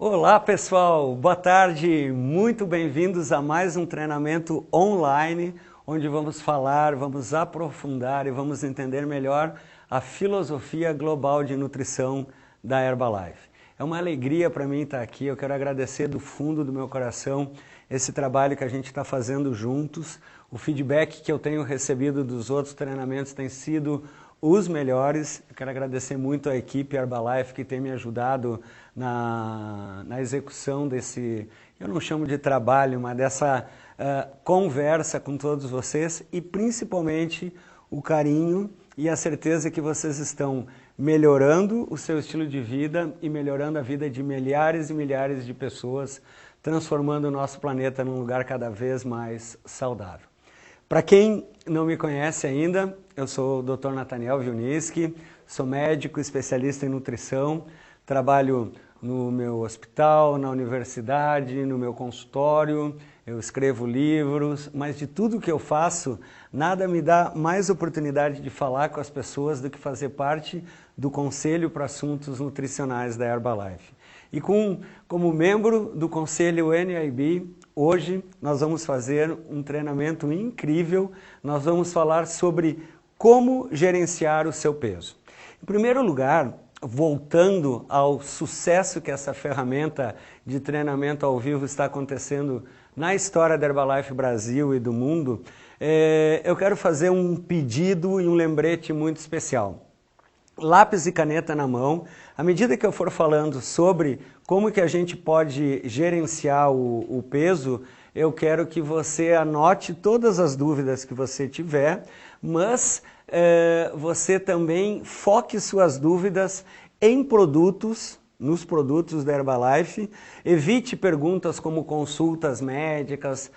Olá pessoal, boa tarde, muito bem-vindos a mais um treinamento online, onde vamos falar, vamos aprofundar e vamos entender melhor a filosofia global de nutrição da Herbalife. É uma alegria para mim estar aqui, eu quero agradecer do fundo do meu coração esse trabalho que a gente está fazendo juntos. O feedback que eu tenho recebido dos outros treinamentos tem sido os melhores. Eu quero agradecer muito a equipe Herbalife que tem me ajudado na execução desse, eu não chamo de trabalho, mas dessa conversa com todos vocês e principalmente o carinho e a certeza que vocês estão melhorando o seu estilo de vida e melhorando a vida de milhares e milhares de pessoas, transformando o nosso planeta num lugar cada vez mais saudável. Para quem não me conhece ainda, eu sou o Dr. Nathaniel Wieniawski, sou médico especialista em nutrição, trabalho no meu hospital, na universidade, no meu consultório, eu escrevo livros, mas de tudo que eu faço, nada me dá mais oportunidade de falar com as pessoas do que fazer parte do Conselho para Assuntos Nutricionais da Herbalife. E como membro do Conselho NIB, hoje nós vamos fazer um treinamento incrível, nós vamos falar sobre como gerenciar o seu peso. Em primeiro lugar, voltando ao sucesso que essa ferramenta de treinamento ao vivo está acontecendo na história da Herbalife Brasil e do mundo, eu quero fazer um pedido e um lembrete muito especial. Lápis e caneta na mão, à medida que eu for falando sobre como que a gente pode gerenciar o peso, eu quero que você anote todas as dúvidas que você tiver, mas você também foque suas dúvidas em produtos, nos produtos da Herbalife, evite perguntas como consultas médicas,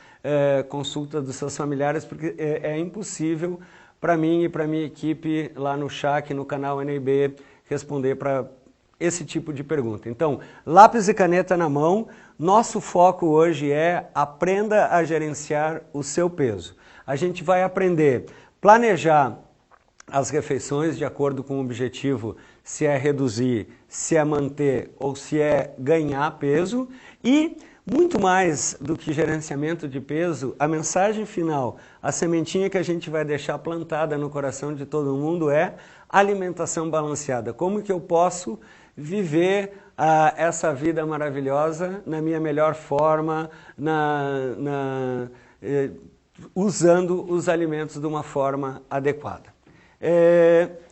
consulta dos seus familiares, porque é impossível para mim e para minha equipe lá no CHAC, no canal NIB, responder para esse tipo de pergunta. Então, lápis e caneta na mão, nosso foco hoje é aprenda a gerenciar o seu peso. A gente vai aprender a planejar as refeições de acordo com o objetivo, se é reduzir, se é manter ou se é ganhar peso e muito mais do que gerenciamento de peso, a mensagem final, a sementinha que a gente vai deixar plantada no coração de todo mundo é alimentação balanceada. Como que eu posso viver essa vida maravilhosa na minha melhor forma, usando os alimentos de uma forma adequada.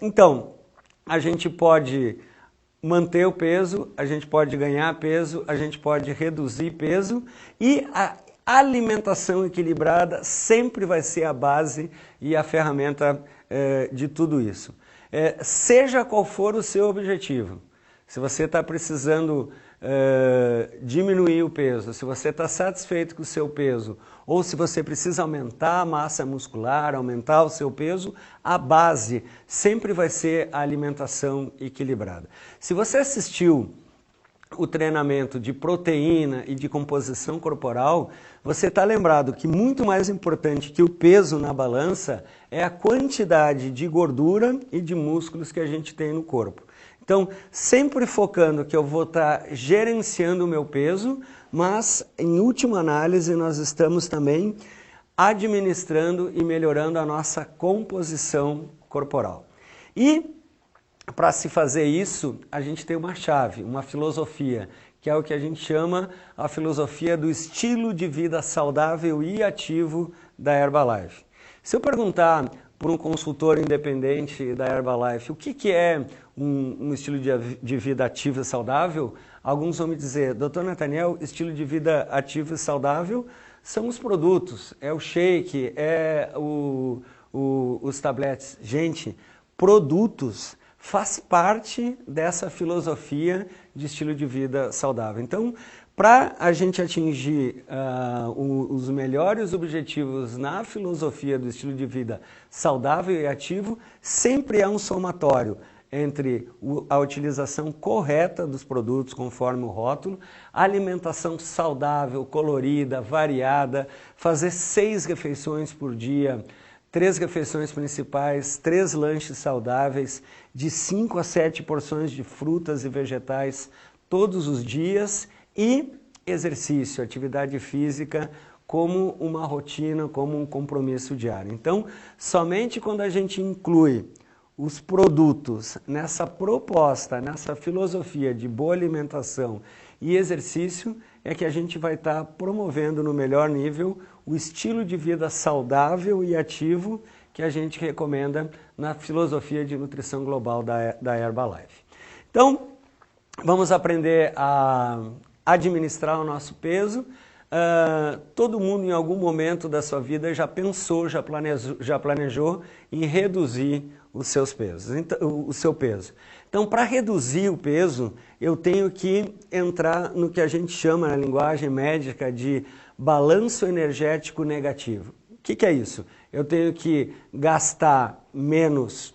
Então, a gente pode manter o peso, a gente pode ganhar peso, a gente pode reduzir peso e a alimentação equilibrada sempre vai ser a base e a ferramenta de tudo isso. Seja qual for o seu objetivo, se você está precisando diminuir o peso, se você está satisfeito com o seu peso ou se você precisa aumentar a massa muscular, aumentar o seu peso, a base sempre vai ser a alimentação equilibrada. Se você assistiu o treinamento de proteína e de composição corporal, você está lembrado que muito mais importante que o peso na balança é a quantidade de gordura e de músculos que a gente tem no corpo. Então, sempre focando que eu vou estar gerenciando o meu peso, mas, em última análise, nós estamos também administrando e melhorando a nossa composição corporal. E, para se fazer isso, a gente tem uma chave, uma filosofia, que é o que a gente chama a filosofia do estilo de vida saudável e ativo da Herbalife. Se eu perguntar por um consultor independente da Herbalife, o que é um estilo de vida ativo e saudável? Alguns vão me dizer, Dr. Nathaniel, estilo de vida ativo e saudável são os produtos, é o shake, é os tabletes. Gente, produtos faz parte dessa filosofia de estilo de vida saudável. Então, para a gente atingir os melhores objetivos na filosofia do estilo de vida saudável e ativo, sempre é um somatório entre a utilização correta dos produtos conforme o rótulo, alimentação saudável, colorida, variada, fazer 6 refeições por dia, 3 refeições principais, 3 lanches saudáveis, de 5 a 7 porções de frutas e vegetais todos os dias e exercício, atividade física, como uma rotina, como um compromisso diário. Então, somente quando a gente inclui os produtos nessa proposta, nessa filosofia de boa alimentação e exercício, é que a gente vai estar promovendo no melhor nível o estilo de vida saudável e ativo que a gente recomenda na filosofia de nutrição global da Herbalife. Então, vamos aprender a administrar o nosso peso. Todo mundo em algum momento da sua vida já pensou, já planejou em reduzir os seus pesos, o seu peso. Então, para reduzir o peso, eu tenho que entrar no que a gente chama na linguagem médica de balanço energético negativo. O que é isso? Eu tenho que gastar menos,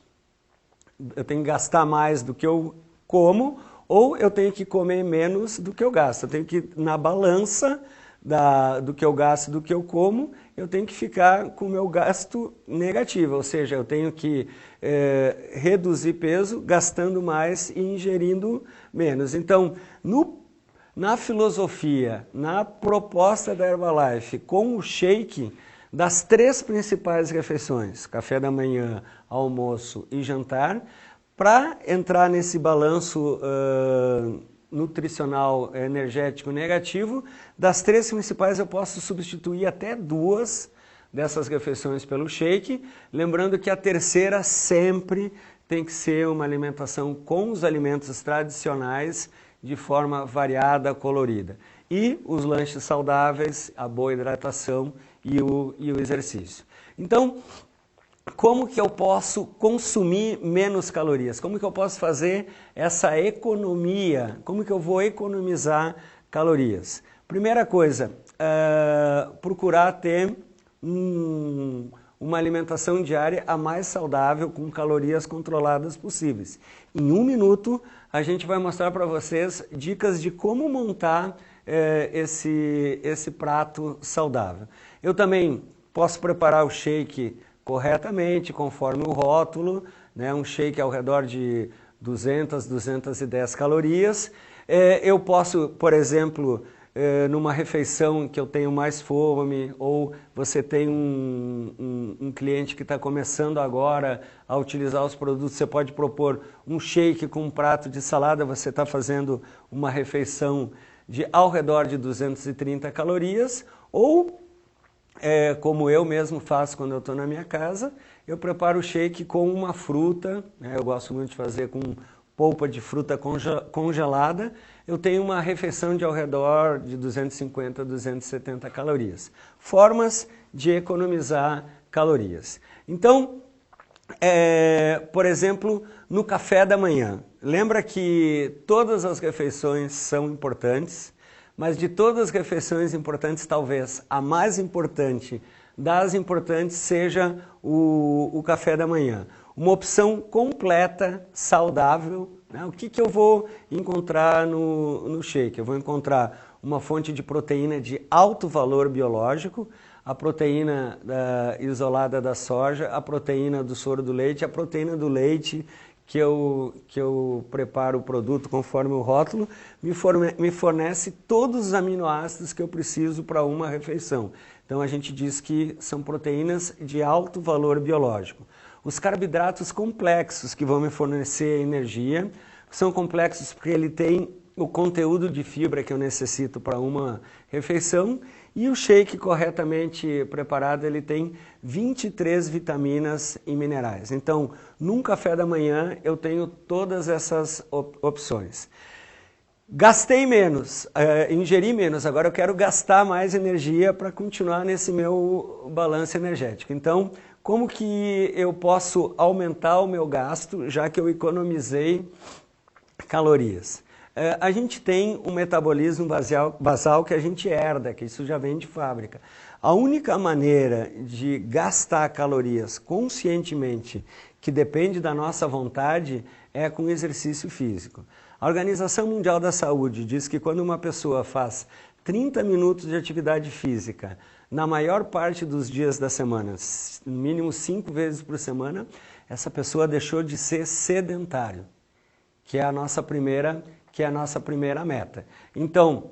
eu tenho que gastar mais do que eu como, ou eu tenho que comer menos do que eu gasto. Eu tenho que, na balança do que eu gasto e do que eu como, eu tenho que ficar com o meu gasto negativo, ou seja, eu tenho que reduzir peso gastando mais e ingerindo menos. Então, na filosofia, na proposta da Herbalife, com o shake, das 3 principais refeições, café da manhã, almoço e jantar, para entrar nesse balanço nutricional energético negativo, das 3 principais eu posso substituir até 2 dessas refeições pelo shake, lembrando que a terceira sempre tem que ser uma alimentação com os alimentos tradicionais de forma variada, colorida. E os lanches saudáveis, a boa hidratação e o exercício. Então, como que eu posso consumir menos calorias? Como que eu posso fazer essa economia? Como que eu vou economizar calorias? Primeira coisa, procurar ter uma alimentação diária a mais saudável, com calorias controladas possíveis. Em 1 minuto, a gente vai mostrar para vocês dicas de como montar esse prato saudável. Eu também posso preparar o shake corretamente, conforme o rótulo, né? Um shake ao redor de 200, 210 calorias. Eu posso, por exemplo, numa refeição que eu tenho mais fome, ou você tem um cliente que está começando agora a utilizar os produtos, você pode propor um shake com um prato de salada, você está fazendo uma refeição de ao redor de 230 calorias, ou como eu mesmo faço quando eu estou na minha casa, eu preparo o shake com uma fruta, né? Eu gosto muito de fazer com polpa de fruta congelada, eu tenho uma refeição de ao redor de 250 a 270 calorias. Formas de economizar calorias. Então, por exemplo, no café da manhã, lembra que todas as refeições são importantes, mas de todas as refeições importantes, talvez a mais importante das importantes seja o café da manhã. Uma opção completa, saudável, né? O que eu vou encontrar no shake? Eu vou encontrar uma fonte de proteína de alto valor biológico, a proteína isolada da soja, a proteína do soro do leite, a proteína do leite, que eu preparo o produto conforme o rótulo, me fornece todos os aminoácidos que eu preciso para uma refeição. Então a gente diz que são proteínas de alto valor biológico. Os carboidratos complexos que vão me fornecer energia são complexos porque ele tem o conteúdo de fibra que eu necessito para uma refeição, e o shake corretamente preparado ele tem 23 vitaminas e minerais. Então, num café da manhã eu tenho todas essas opções. Gastei menos, ingeri menos, agora eu quero gastar mais energia para continuar nesse meu balanço energético. Então, como que eu posso aumentar o meu gasto, já que eu economizei calorias? A gente tem um metabolismo basal que a gente herda, que isso já vem de fábrica. A única maneira de gastar calorias conscientemente, que depende da nossa vontade, é com exercício físico. A Organização Mundial da Saúde diz que quando uma pessoa faz 30 minutos de atividade física, na maior parte dos dias da semana, no mínimo 5 vezes por semana, essa pessoa deixou de ser sedentário, que é a nossa primeira meta. Então,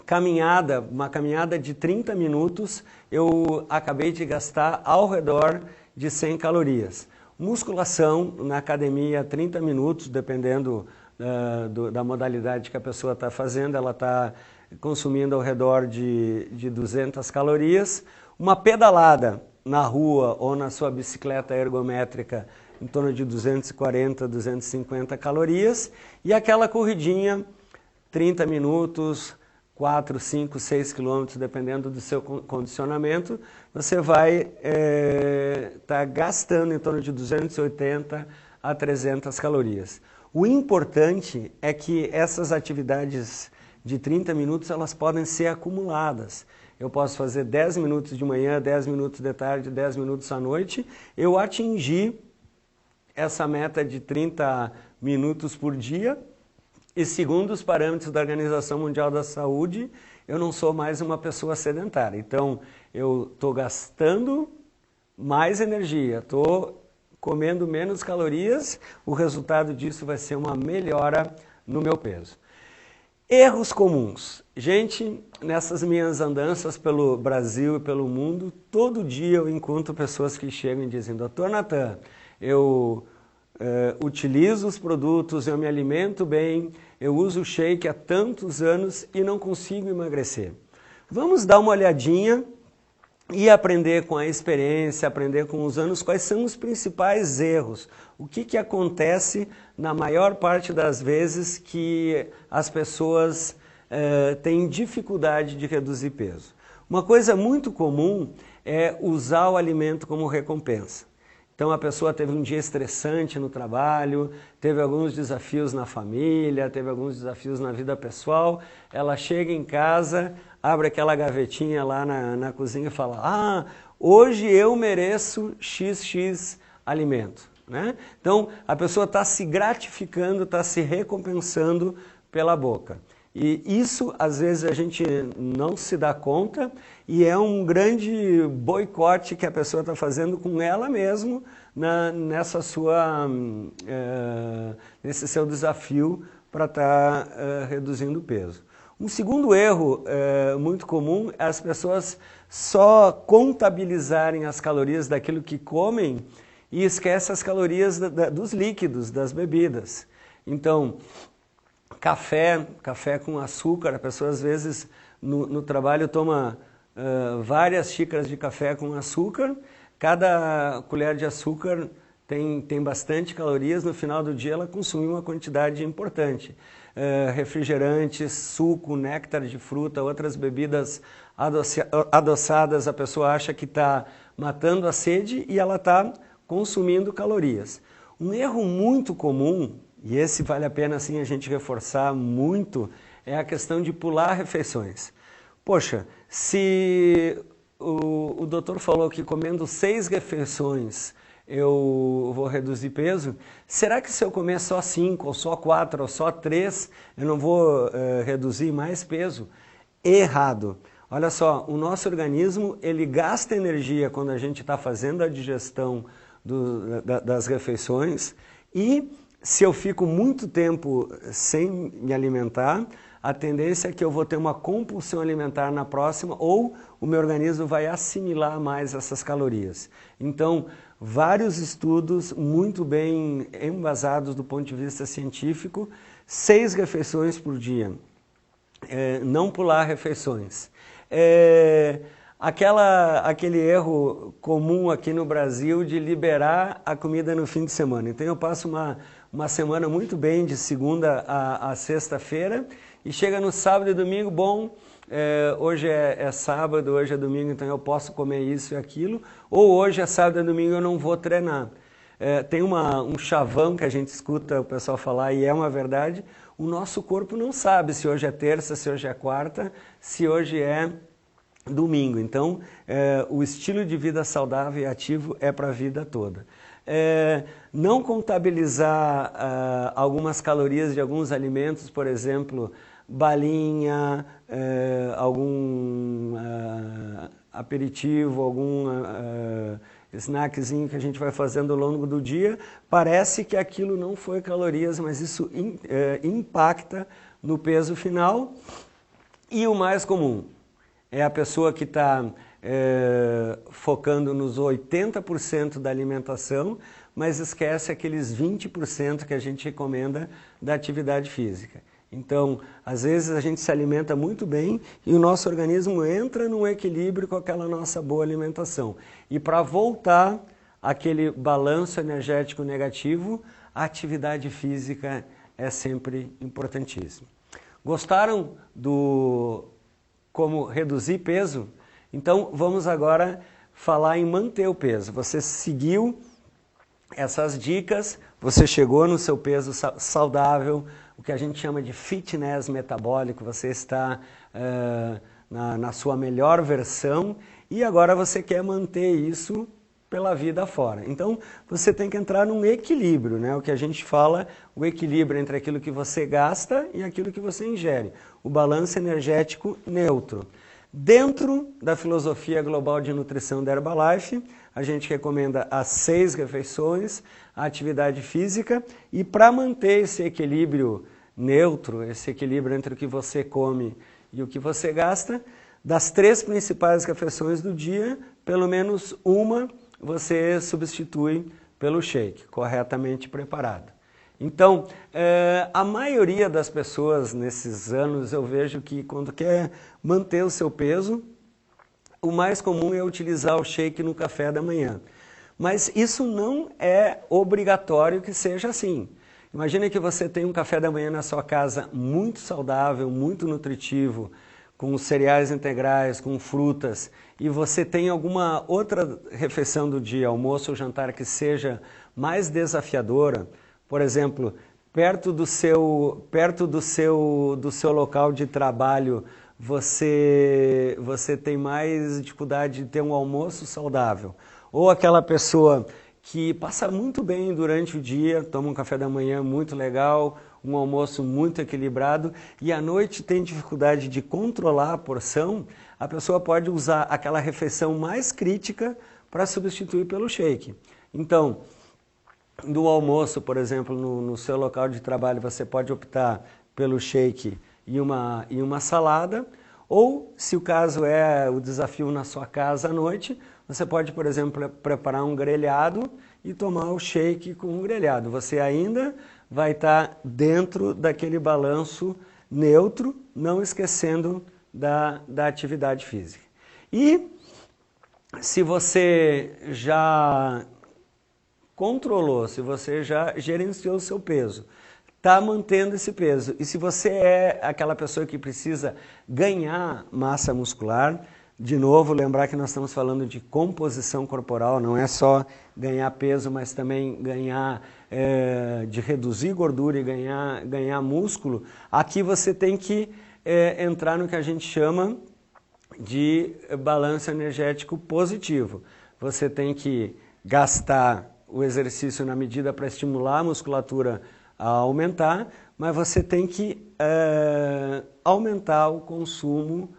caminhada, uma caminhada de 30 minutos, eu acabei de gastar ao redor de 100 calorias. Musculação na academia, 30 minutos, dependendo da modalidade que a pessoa está fazendo, ela está consumindo ao redor de 200 calorias. Uma pedalada na rua ou na sua bicicleta ergométrica, em torno de 240, 250 calorias. E aquela corridinha, 30 minutos, 4, 5, 6 quilômetros, dependendo do seu condicionamento, você vai estar gastando em torno de 280 a 300 calorias. O importante é que essas atividades de 30 minutos, elas podem ser acumuladas. Eu posso fazer 10 minutos de manhã, 10 minutos de tarde, 10 minutos à noite. Eu atingi essa meta de 30 minutos por dia. E segundo os parâmetros da Organização Mundial da Saúde, eu não sou mais uma pessoa sedentária. Então, eu estou gastando mais energia, estou comendo menos calorias, o resultado disso vai ser uma melhora no meu peso. Erros comuns. Gente, nessas minhas andanças pelo Brasil e pelo mundo, todo dia eu encontro pessoas que chegam e dizem: Dr. Natan, eu utilizo os produtos, eu me alimento bem, eu uso o shake há tantos anos e não consigo emagrecer. Vamos dar uma olhadinha e aprender com a experiência, aprender com os anos quais são os principais erros. O que acontece na maior parte das vezes que as pessoas têm dificuldade de reduzir peso. Uma coisa muito comum é usar o alimento como recompensa. Então a pessoa teve um dia estressante no trabalho, teve alguns desafios na família, teve alguns desafios na vida pessoal, ela chega em casa, abre aquela gavetinha lá na cozinha e fala: ah, hoje eu mereço XX alimento. Né? Então a pessoa está se gratificando, está se recompensando pela boca. E isso, às vezes, a gente não se dá conta e é um grande boicote que a pessoa está fazendo com ela mesma nesse seu desafio para estar reduzindo o peso. Um segundo erro muito comum é as pessoas só contabilizarem as calorias daquilo que comem e esquecem as calorias dos líquidos, das bebidas. Então, café com açúcar, a pessoa às vezes no trabalho toma várias xícaras de café com açúcar, cada colher de açúcar tem bastante calorias, no final do dia ela consumiu uma quantidade importante. Refrigerantes, suco, néctar de fruta, outras bebidas adoçadas, a pessoa acha que está matando a sede e ela está consumindo calorias. Um erro muito comum, e esse vale a pena assim, a gente reforçar muito, é a questão de pular refeições. Poxa, se o doutor falou que comendo 6 refeições eu vou reduzir peso, será que se eu comer só 5, ou só 4, ou só 3, eu não vou reduzir mais peso? Errado. Olha só, o nosso organismo, ele gasta energia quando a gente está fazendo a digestão das refeições, e se eu fico muito tempo sem me alimentar, a tendência é que eu vou ter uma compulsão alimentar na próxima, ou o meu organismo vai assimilar mais essas calorias. Então, vários estudos muito bem embasados do ponto de vista científico, 6 refeições por dia, não pular refeições. Aquele erro comum aqui no Brasil de liberar a comida no fim de semana. Então eu passo uma semana muito bem de segunda a sexta-feira e chega no sábado e domingo, bom, hoje é sábado, hoje é domingo, então eu posso comer isso e aquilo, ou hoje é sábado e domingo eu não vou treinar. Tem um chavão que a gente escuta o pessoal falar e é uma verdade, o nosso corpo não sabe se hoje é terça, se hoje é quarta, se hoje é domingo. Então, o estilo de vida saudável e ativo é para a vida toda. Não contabilizar algumas calorias de alguns alimentos, por exemplo, balinha, algum aperitivo, algum snackzinho que a gente vai fazendo ao longo do dia, parece que aquilo não foi calorias, mas isso impacta no peso final. E o mais comum é a pessoa que está focando nos 80% da alimentação, mas esquece aqueles 20% que a gente recomenda da atividade física. Então, às vezes a gente se alimenta muito bem e o nosso organismo entra num equilíbrio com aquela nossa boa alimentação. E para voltar àquele balanço energético negativo, a atividade física é sempre importantíssima. Gostaram do como reduzir peso? Então vamos agora falar em manter o peso. Você seguiu essas dicas, você chegou no seu peso saudável, o que a gente chama de fitness metabólico, você está na sua melhor versão e agora você quer manter isso pela vida fora. Então você tem que entrar num equilíbrio, né? O que a gente fala, o equilíbrio entre aquilo que você gasta e aquilo que você ingere, o balanço energético neutro. Dentro da filosofia global de nutrição da Herbalife, a gente recomenda as 6 refeições, a atividade física, e para manter esse equilíbrio neutro, esse equilíbrio entre o que você come e o que você gasta, das 3 principais refeições do dia, pelo menos uma você substitui pelo shake, corretamente preparado. Então, a maioria das pessoas nesses anos eu vejo que quando quer manter o seu peso, o mais comum é utilizar o shake no café da manhã. Mas isso não é obrigatório que seja assim. Imagine que você tem um café da manhã na sua casa muito saudável, muito nutritivo, com cereais integrais, com frutas, e você tem alguma outra refeição do dia, almoço ou jantar, que seja mais desafiadora. Por exemplo, perto do seu local de trabalho, você tem mais dificuldade de ter um almoço saudável. Ou aquela pessoa que passa muito bem durante o dia, toma um café da manhã muito legal, um almoço muito equilibrado, e à noite tem dificuldade de controlar a porção, a pessoa pode usar aquela refeição mais crítica para substituir pelo shake. Então, do almoço, por exemplo, no seu local de trabalho, você pode optar pelo shake e uma salada, ou, se o caso é o desafio na sua casa à noite, você pode, por exemplo, preparar um grelhado e tomar o shake com um grelhado. Você ainda vai estar dentro daquele balanço neutro, não esquecendo da atividade física. E se você já controlou, se você já gerenciou o seu peso, está mantendo esse peso, e se você é aquela pessoa que precisa ganhar massa muscular, de novo, lembrar que nós estamos falando de composição corporal, não é só ganhar peso, mas também ganhar, de reduzir gordura e ganhar músculo. Aqui você tem que entrar no que a gente chama de balanço energético positivo. Você tem que gastar o exercício na medida para estimular a musculatura a aumentar, mas você tem que aumentar o consumo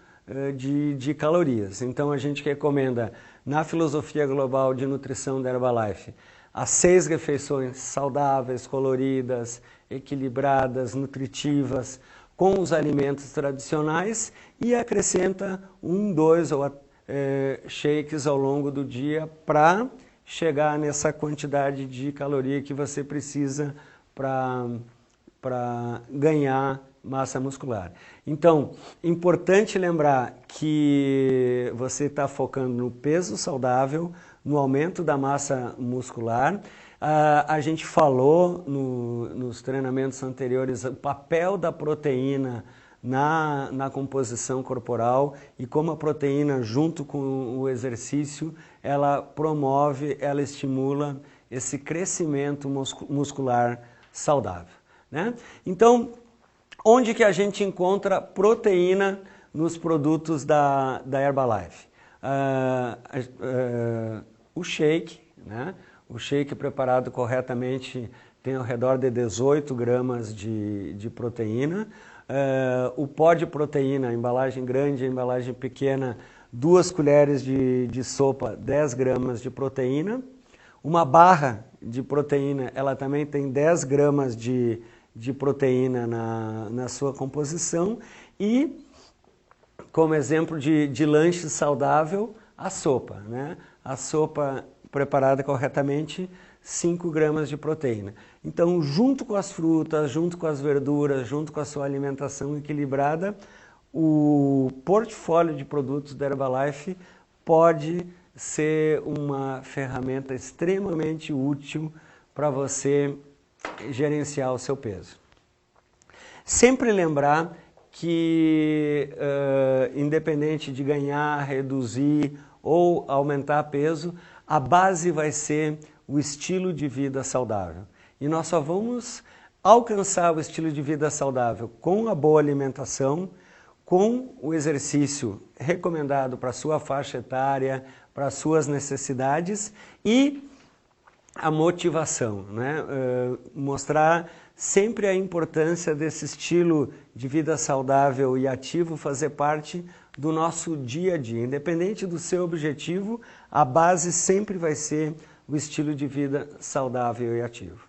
de calorias. Então a gente recomenda, na filosofia global de nutrição da Herbalife, as 6 refeições saudáveis, coloridas, equilibradas, nutritivas, com os alimentos tradicionais, e acrescenta 1, 2 shakes ao longo do dia para chegar nessa quantidade de caloria que você precisa para ganhar massa muscular. Então, importante lembrar que você está focando no peso saudável, no aumento da massa muscular. A gente falou nos treinamentos anteriores o papel da proteína na composição corporal e como a proteína, junto com o exercício, ela promove, ela estimula esse crescimento muscular saudável, né? Então, onde que a gente encontra proteína nos produtos da Herbalife? O shake, né? O shake preparado corretamente tem ao redor de 18 gramas de proteína. O pó de proteína, a embalagem grande, a embalagem pequena, 2 colheres de sopa, 10 gramas de proteína. Uma barra de proteína, ela também tem 10 gramas de proteína na sua composição, e como exemplo de lanche saudável, a sopa, né? A sopa preparada corretamente, 5 gramas de proteína. Então, junto com as frutas, junto com as verduras, junto com a sua alimentação equilibrada, o portfólio de produtos da Herbalife pode ser uma ferramenta extremamente útil para você gerenciar o seu peso. Sempre lembrar que, independente de ganhar, reduzir ou aumentar peso, a base vai ser o estilo de vida saudável. E nós só vamos alcançar o estilo de vida saudável com a boa alimentação, com o exercício recomendado para a sua faixa etária, para as suas necessidades e a motivação, né? Mostrar sempre a importância desse estilo de vida saudável e ativo fazer parte do nosso dia a dia. Independente do seu objetivo, a base sempre vai ser o estilo de vida saudável e ativo.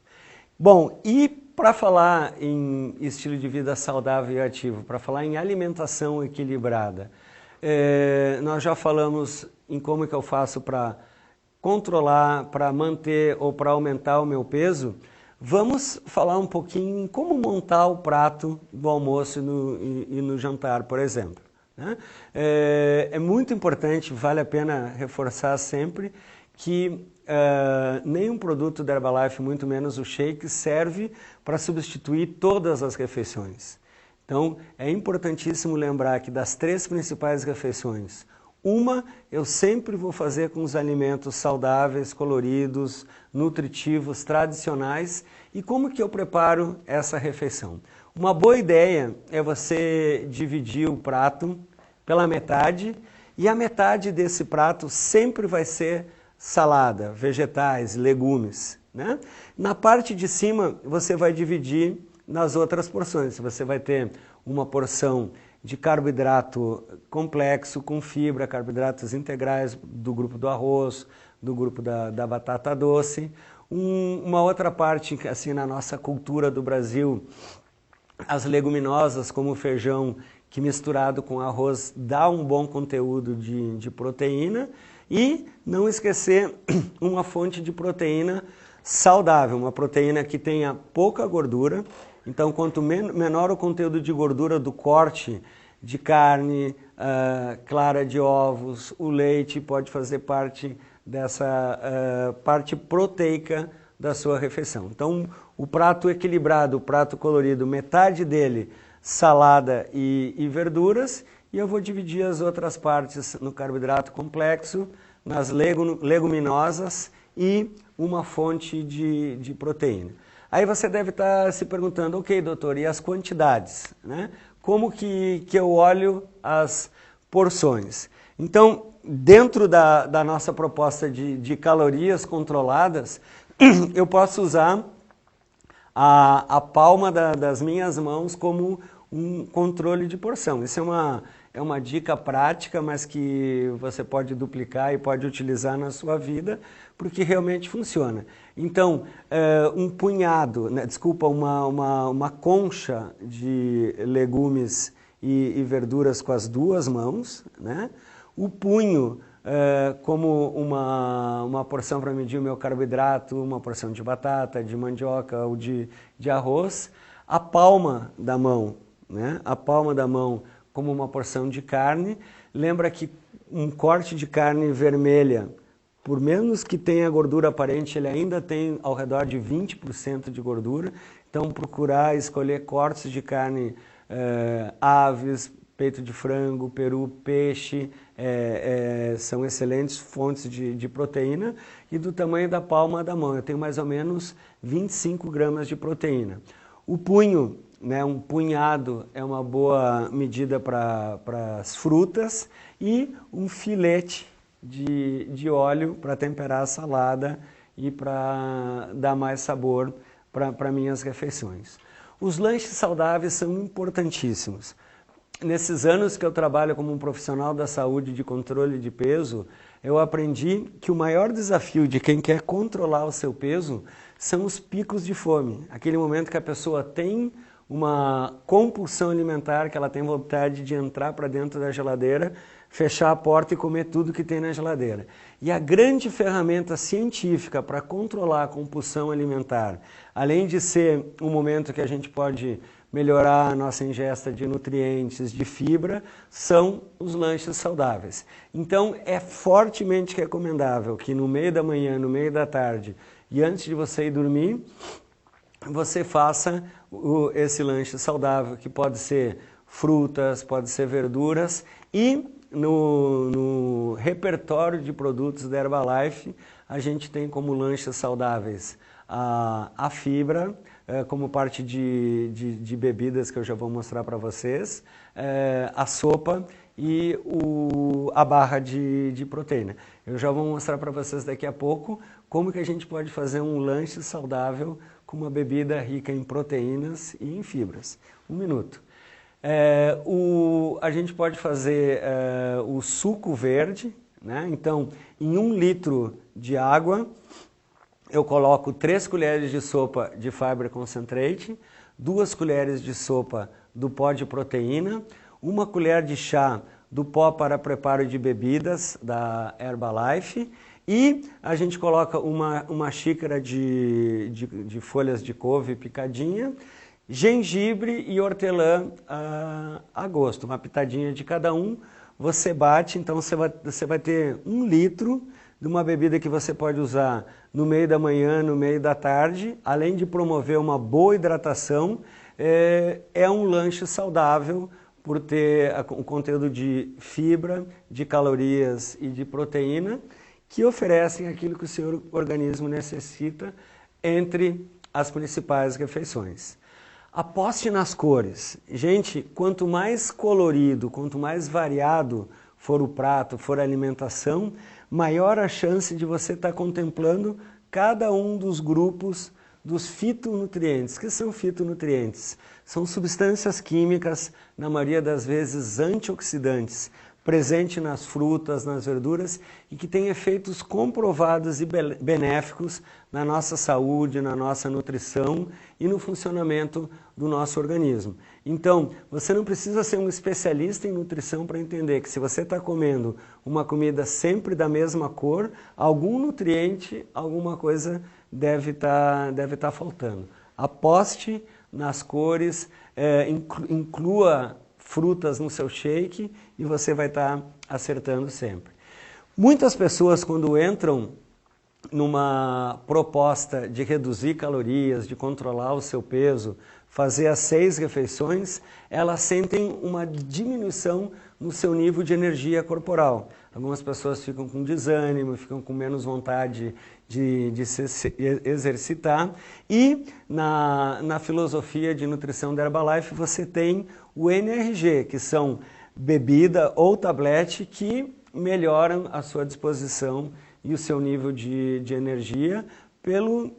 Bom, e para falar em estilo de vida saudável e ativo, para falar em alimentação equilibrada, nós já falamos em como que eu faço para controlar, para manter ou para aumentar o meu peso. Vamos falar um pouquinho em como montar o prato do almoço e no jantar, por exemplo, né? É muito importante, vale a pena reforçar sempre, que nenhum produto da Herbalife, muito menos o shake, serve para substituir todas as refeições. Então, é importantíssimo lembrar que das 3 principais refeições, uma eu sempre vou fazer com os alimentos saudáveis, coloridos, nutritivos, tradicionais. E como que eu preparo essa refeição? Uma boa ideia é você dividir o prato pela metade e a metade desse prato sempre vai ser salada, vegetais, legumes, né? Na parte de cima você vai dividir nas outras porções. Você vai ter uma porção de carboidrato complexo com fibra, carboidratos integrais do grupo do arroz, do grupo da batata doce. Uma outra parte, assim, na nossa cultura do Brasil, as leguminosas como o feijão, que misturado com arroz dá um bom conteúdo de proteína. E não esquecer uma fonte de proteína saudável, uma proteína que tenha pouca gordura. Então, quanto menor o conteúdo de gordura do corte de carne, clara de ovos, o leite pode fazer parte dessa parte proteica da sua refeição. Então, o prato equilibrado, o prato colorido, metade dele salada e verduras, e eu vou dividir as outras partes no carboidrato complexo, nas leguminosas e uma fonte de proteína. Aí você deve estar se perguntando, ok, doutor, e as quantidades, né? Como que eu olho as porções? Então, dentro da nossa proposta de calorias controladas, eu posso usar a palma das minhas mãos como um controle de porção. Isso é uma dica prática, mas que você pode duplicar e pode utilizar na sua vida, porque realmente funciona. Então, um punhado, né, uma concha de legumes e verduras com as 2 mãos, né? O punho como uma porção para medir o meu carboidrato, uma porção de batata, de mandioca ou de arroz. A palma da mão, né? A palma da mão como uma porção de carne. Lembra que um corte de carne vermelha, por menos que tenha gordura aparente, ele ainda tem ao redor de 20% de gordura. Então, procurar escolher cortes de carne, aves, peito de frango, peru, peixe, são excelentes fontes de proteína. E do tamanho da palma da mão, eu tenho mais ou menos 25 gramas de proteína. O punho, né, um punhado é uma boa medida para as frutas, e um filete de óleo para temperar a salada e para dar mais sabor para minhas refeições. Os lanches saudáveis são importantíssimos. Nesses anos que eu trabalho como um profissional da saúde de controle de peso, eu aprendi que o maior desafio de quem quer controlar o seu peso são os picos de fome. Aquele momento que a pessoa tem uma compulsão alimentar, que ela tem vontade de entrar para dentro da geladeira, fechar a porta e comer tudo que tem na geladeira. E a grande ferramenta científica para controlar a compulsão alimentar, além de ser um momento que a gente pode melhorar a nossa ingesta de nutrientes, de fibra, são os lanches saudáveis. Então é fortemente recomendável que no meio da manhã, no meio da tarde e antes de você ir dormir, você faça esse lanche saudável, que pode ser frutas, pode ser verduras, e no repertório de produtos da Herbalife, a gente tem como lanches saudáveis a fibra, como parte de bebidas que eu já vou mostrar para vocês, a sopa e a barra de proteína. Eu já vou mostrar para vocês daqui a pouco como que a gente pode fazer um lanche saudável com uma bebida rica em proteínas e em fibras. Um minuto. A gente pode fazer o suco verde, né? Então, em 1 litro de água, eu coloco 3 colheres de sopa de Fiber Concentrate, 2 colheres de sopa do pó de proteína, 1 colher de chá do pó para preparo de bebidas da Herbalife, e a gente coloca uma xícara de folhas de couve picadinha, gengibre e hortelã a gosto, uma pitadinha de cada um. Você bate, então você vai ter 1 litro de uma bebida que você pode usar no meio da manhã, no meio da tarde, além de promover uma boa hidratação, é um lanche saudável por ter o conteúdo de fibra, de calorias e de proteína, que oferecem aquilo que o seu organismo necessita entre as principais refeições. Aposte nas cores. Gente, quanto mais colorido, quanto mais variado for o prato, for a alimentação, maior a chance de você estar contemplando cada um dos grupos dos fitonutrientes. O que são fitonutrientes? São substâncias químicas, na maioria das vezes antioxidantes, presente nas frutas, nas verduras, e que tem efeitos comprovados e benéficos na nossa saúde, na nossa nutrição e no funcionamento do nosso organismo. Então, você não precisa ser um especialista em nutrição para entender que se você está comendo uma comida sempre da mesma cor, algum nutriente, alguma coisa deve estar faltando. Aposte nas cores, inclua frutas no seu shake e você vai estar acertando sempre. Muitas pessoas, quando entram numa proposta de reduzir calorias, de controlar o seu peso, fazer as 6 refeições, elas sentem uma diminuição no seu nível de energia corporal. Algumas pessoas ficam com desânimo, ficam com menos vontade de se exercitar. E na filosofia de nutrição da Herbalife você tem o NRG, que são bebida ou tablete que melhoram a sua disposição e o seu nível de energia pelo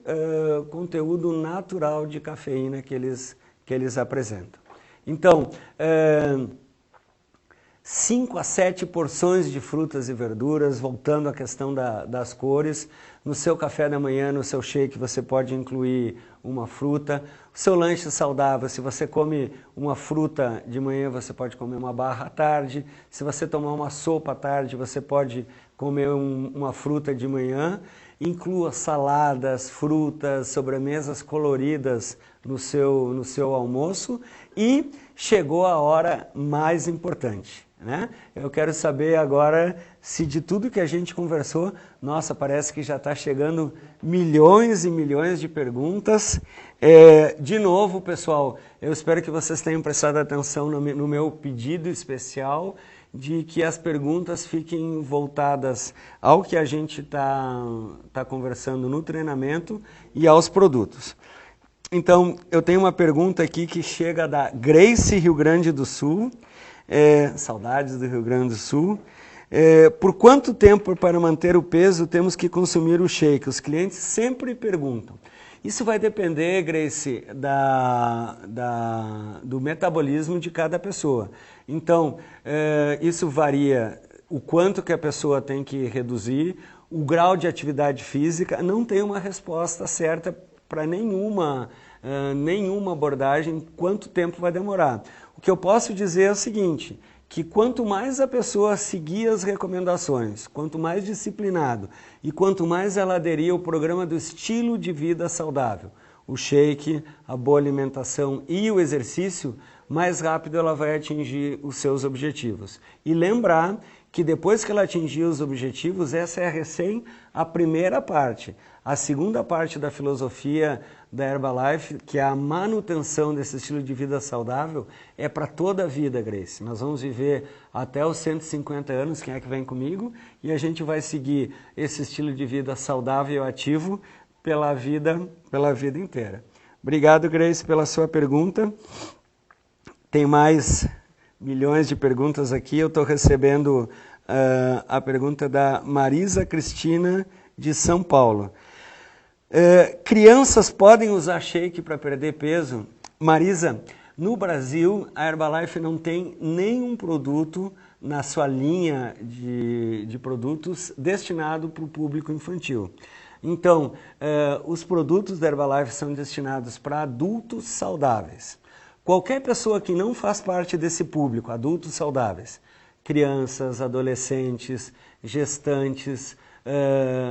conteúdo natural de cafeína que eles apresentam. Então, 5 a 7 porções de frutas e verduras, voltando à questão das cores. No seu café da manhã, no seu shake, você pode incluir uma fruta. O seu lanche saudável, se você come uma fruta de manhã, você pode comer uma barra à tarde. Se você tomar uma sopa à tarde, você pode comer uma fruta de manhã. Inclua saladas, frutas, sobremesas coloridas no seu almoço. E chegou a hora mais importante, né? Eu quero saber agora se de tudo que a gente conversou, nossa, parece que já está chegando milhões e milhões de perguntas. De novo, pessoal, eu espero que vocês tenham prestado atenção no meu pedido especial de que as perguntas fiquem voltadas ao que a gente tá conversando no treinamento e aos produtos. Então, eu tenho uma pergunta aqui que chega da Grace, Rio Grande do Sul. Saudades do Rio Grande do Sul. Por quanto tempo para manter o peso temos que consumir o shake? Os clientes sempre perguntam. Isso vai depender, Grace, do metabolismo de cada pessoa. Então, isso varia o quanto que a pessoa tem que reduzir, o grau de atividade física. Não tem uma resposta certa para nenhuma nenhuma abordagem, quanto tempo vai demorar. O que eu posso dizer é o seguinte, que quanto mais a pessoa seguir as recomendações, quanto mais disciplinado e quanto mais ela aderir ao programa do estilo de vida saudável, o shake, a boa alimentação e o exercício, mais rápido ela vai atingir os seus objetivos. E lembrar que depois que ela atingir os objetivos, essa é a primeira parte. A segunda parte da filosofia da Herbalife, que é a manutenção desse estilo de vida saudável, é para toda a vida, Grace. Nós vamos viver até os 150 anos, quem é que vem comigo? E a gente vai seguir esse estilo de vida saudável e ativo pela vida inteira. Obrigado, Grace, pela sua pergunta. Tem mais milhões de perguntas aqui. Eu estou recebendo a pergunta da Marisa Cristina, de São Paulo. Crianças podem usar shake para perder peso? Marisa, no Brasil, a Herbalife não tem nenhum produto na sua linha de produtos destinado para o público infantil. Então, os produtos da Herbalife são destinados para adultos saudáveis. Qualquer pessoa que não faz parte desse público, adultos saudáveis, crianças, adolescentes, gestantes,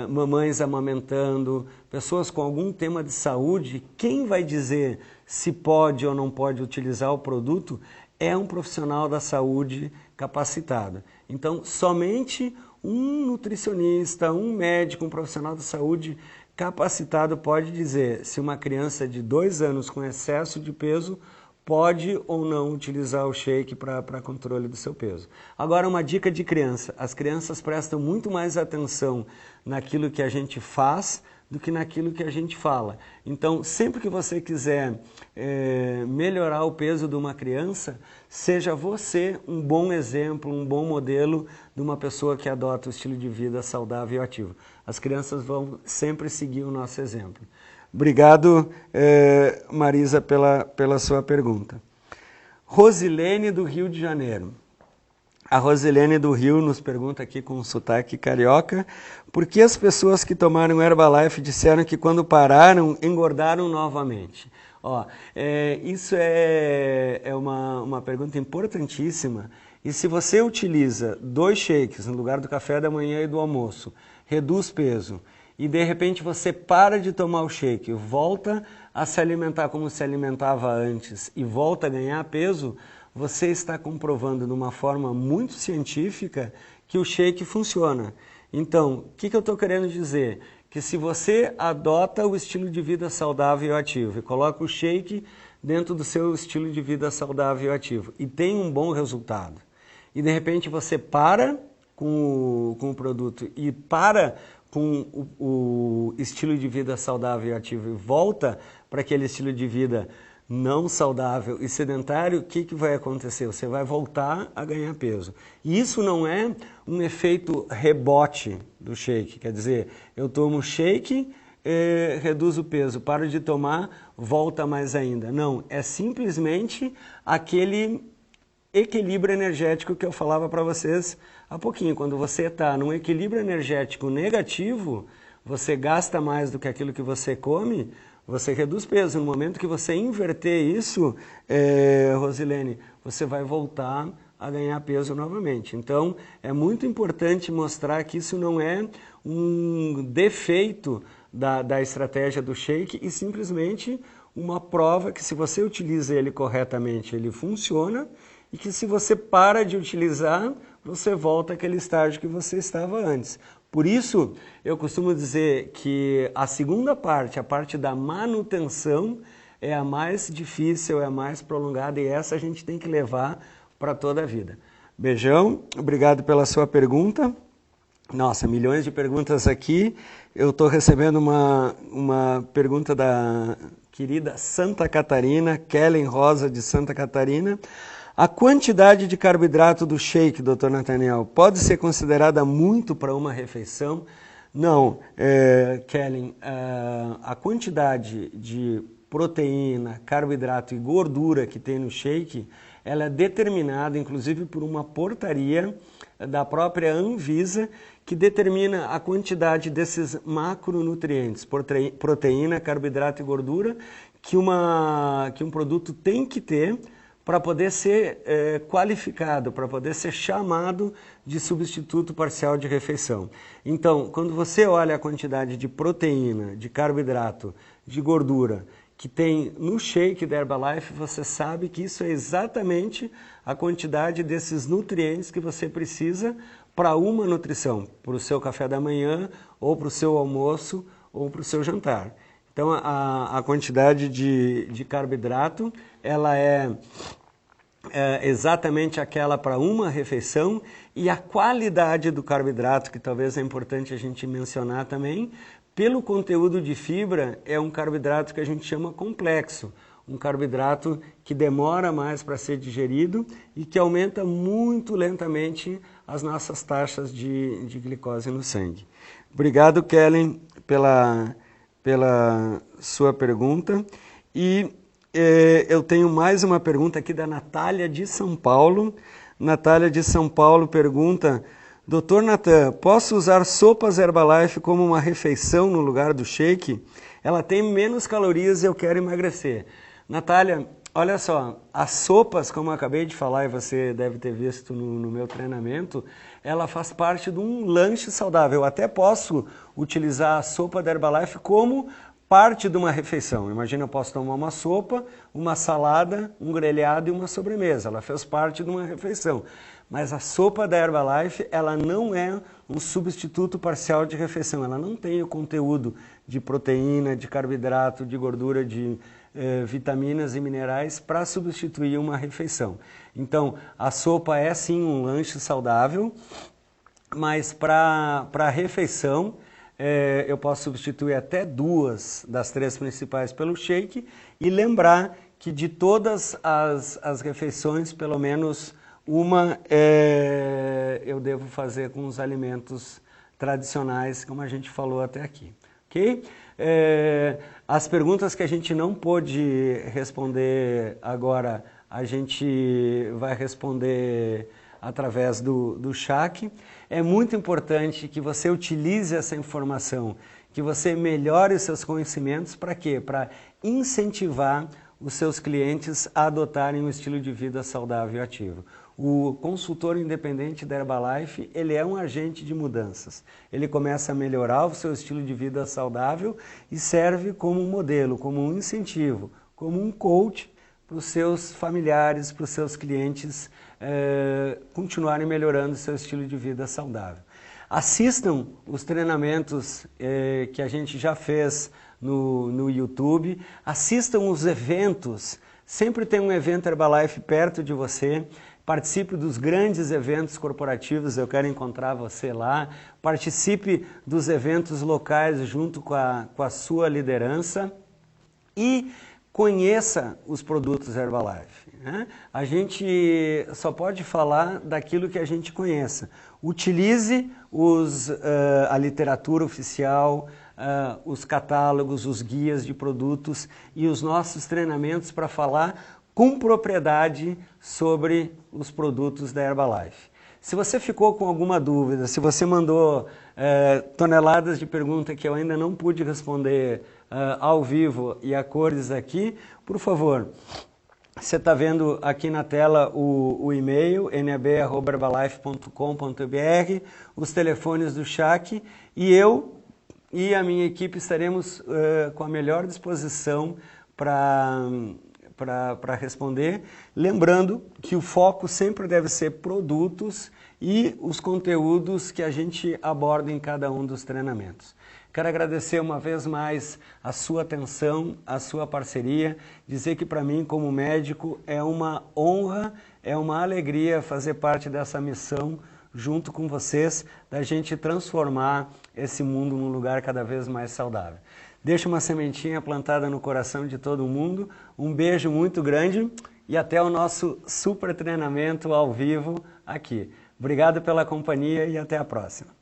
mamães amamentando, pessoas com algum tema de saúde, quem vai dizer se pode ou não pode utilizar o produto é um profissional da saúde capacitado. Então, somente um nutricionista, um médico, um profissional da saúde capacitado pode dizer se uma criança de 2 anos com excesso de peso pode ou não utilizar o shake para controle do seu peso. Agora, uma dica de criança. As crianças prestam muito mais atenção naquilo que a gente faz do que naquilo que a gente fala. Então, sempre que você quiser melhorar o peso de uma criança, seja você um bom exemplo, um bom modelo de uma pessoa que adota o estilo de vida saudável e ativo. As crianças vão sempre seguir o nosso exemplo. Obrigado, Marisa, pela sua pergunta. Rosilene, do Rio de Janeiro. A Rosilene do Rio nos pergunta aqui com um sotaque carioca, por que as pessoas que tomaram Herbalife disseram que quando pararam, engordaram novamente? Isso é uma pergunta importantíssima. E se você utiliza 2 shakes no lugar do café da manhã e do almoço, reduz peso, e de repente você para de tomar o shake, volta a se alimentar como se alimentava antes e volta a ganhar peso, você está comprovando de uma forma muito científica que o shake funciona. Então, o que eu estou querendo dizer? Que se você adota o estilo de vida saudável e ativo e coloca o shake dentro do seu estilo de vida saudável e ativo e tem um bom resultado, e de repente você para com o produto e para com o estilo de vida saudável e ativo e volta para aquele estilo de vida não saudável e sedentário, o que vai acontecer? Você vai voltar a ganhar peso. E isso não é um efeito rebote do shake, quer dizer, eu tomo shake, reduzo o peso, paro de tomar, volta mais ainda. Não, é simplesmente aquele equilíbrio energético que eu falava para vocês há pouquinho. Quando você está num equilíbrio energético negativo, você gasta mais do que aquilo que você come, você reduz peso. No momento que você inverter isso, Rosilene, você vai voltar a ganhar peso novamente. Então, é muito importante mostrar que isso não é um defeito da estratégia do shake e simplesmente uma prova que se você utiliza ele corretamente, ele funciona, e que se você para de utilizar, você volta àquele estágio que você estava antes. Por isso, eu costumo dizer que a segunda parte, a parte da manutenção, é a mais difícil, é a mais prolongada, e essa a gente tem que levar para toda a vida. Beijão, obrigado pela sua pergunta. Nossa, milhões de perguntas aqui. Eu estou recebendo uma pergunta da querida Santa Catarina, Kellen Rosa, de Santa Catarina. A quantidade de carboidrato do shake, Dr. Nathaniel, pode ser considerada muito para uma refeição? Não, Kellen, a quantidade de proteína, carboidrato e gordura que tem no shake, ela é determinada, inclusive, por uma portaria da própria Anvisa, que determina a quantidade desses macronutrientes, proteína, carboidrato e gordura, que um produto tem que ter para poder ser qualificado, para poder ser chamado de substituto parcial de refeição. Então, quando você olha a quantidade de proteína, de carboidrato, de gordura que tem no shake da Herbalife, você sabe que isso é exatamente a quantidade desses nutrientes que você precisa para uma nutrição, para o seu café da manhã, ou para o seu almoço, ou para o seu jantar. Então, a quantidade de carboidrato, ela é exatamente aquela para uma refeição, e a qualidade do carboidrato, que talvez é importante a gente mencionar também, pelo conteúdo de fibra, é um carboidrato que a gente chama complexo, um carboidrato que demora mais para ser digerido e que aumenta muito lentamente as nossas taxas de glicose no sangue. Obrigado, Kellen, pela sua pergunta. E eu tenho mais uma pergunta aqui da Natália de São Paulo. Natália de São Paulo pergunta: Dr. Natan, posso usar sopas Herbalife como uma refeição no lugar do shake? Ela tem menos calorias e eu quero emagrecer. Natália, olha só, as sopas, como eu acabei de falar e você deve ter visto no meu treinamento, ela faz parte de um lanche saudável. Eu até posso utilizar a sopa da Herbalife como parte de uma refeição. Imagina, eu posso tomar uma sopa, uma salada, um grelhado e uma sobremesa. Ela fez parte de uma refeição. Mas a sopa da Herbalife, ela não é um substituto parcial de refeição. Ela não tem o conteúdo de proteína, de carboidrato, de gordura, de vitaminas e minerais para substituir uma refeição. Então, a sopa é sim um lanche saudável, mas para a refeição, eu posso substituir até 2 das 3 principais pelo shake e lembrar que de todas as refeições, pelo menos uma eu devo fazer com os alimentos tradicionais, como a gente falou até aqui. Ok? As perguntas que a gente não pôde responder agora, a gente vai responder através do chat. É muito importante que você utilize essa informação, que você melhore os seus conhecimentos. Para quê? Para incentivar os seus clientes a adotarem um estilo de vida saudável e ativo. O consultor independente da Herbalife, ele é um agente de mudanças. Ele começa a melhorar o seu estilo de vida saudável e serve como um modelo, como um incentivo, como um coach para os seus familiares, para os seus clientes continuarem melhorando o seu estilo de vida saudável. Assistam os treinamentos que a gente já fez no YouTube, assistam os eventos, sempre tem um evento Herbalife perto de você, participe dos grandes eventos corporativos, eu quero encontrar você lá, participe dos eventos locais junto com a sua liderança e conheça os produtos Herbalife. Né? A gente só pode falar daquilo que a gente conheça. Utilize a literatura oficial, os catálogos, os guias de produtos e os nossos treinamentos para falar com propriedade sobre os produtos da Herbalife. Se você ficou com alguma dúvida, se você mandou toneladas de perguntas que eu ainda não pude responder ao vivo e a cores aqui, por favor, você está vendo aqui na tela o e-mail, nab@herbalife.com.br, os telefones do chat, e eu e a minha equipe estaremos com a melhor disposição para responder, lembrando que o foco sempre deve ser produtos e os conteúdos que a gente aborda em cada um dos treinamentos. Quero agradecer uma vez mais a sua atenção, a sua parceria, dizer que para mim, como médico, é uma honra, é uma alegria fazer parte dessa missão junto com vocês, da gente transformar esse mundo num lugar cada vez mais saudável. Deixa uma sementinha plantada no coração de todo mundo, um beijo muito grande e até o nosso super treinamento ao vivo aqui. Obrigado pela companhia e até a próxima.